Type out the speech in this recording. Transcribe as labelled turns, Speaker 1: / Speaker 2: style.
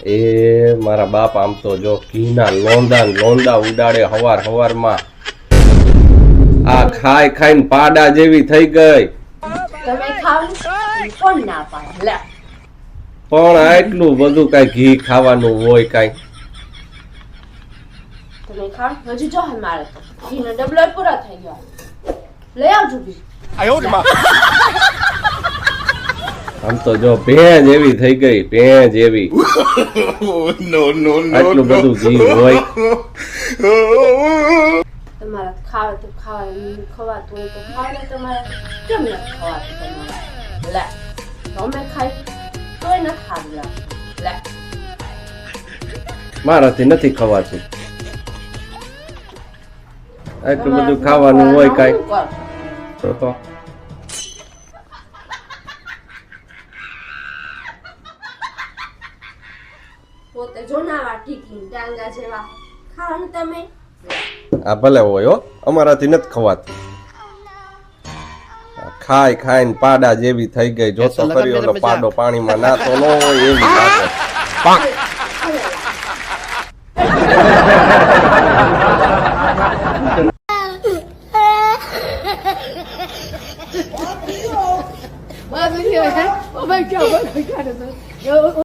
Speaker 1: એ મારા બાપ આમ તો જો ઘીના લોંદા ઉડાડે હવારમાં આ ખાઈ ખાઈને પાડા જેવી થઈ ગઈ.
Speaker 2: તમે ખાવ કોણ ના પાડે લે.
Speaker 1: પણ આટલું બધું કઈ ઘી ખાવાનું હોય કઈ?
Speaker 2: તમે ખાવ હજી જો મારે તો ઘીનો ડબલો પૂરો થઈ ગયો. લઈ આવજો ઘી.
Speaker 1: આમ તો જો ભેંજ એવી થઈ ગઈ, ભેંજ એવી. આટલું બધું ઘી હોય?
Speaker 2: તમારે ખાવે તો ખવાતું હોય તો ખાવ ને. તમારે કેમ નથી ખવાતું તમારે? લે અમે ખાઈ તોય ન ખાવું લે.
Speaker 1: મારાથી નથી ખવાતું. આટલું બધું ખાવાનું હોય કઈ? તો
Speaker 2: પોતે જોનાવા ટીકી ડાંગા જેવા ખાવાનું તમે.
Speaker 1: આ ભલે હોય હો, અમારાથી નથી ખવાતું. ખાઈને પાડા જેવી થઈ ગઈ. જોતો કર્યો ઓલો પાડો પાણીમાં નાતો ન હોય એવી લાગે.
Speaker 2: Oh my God.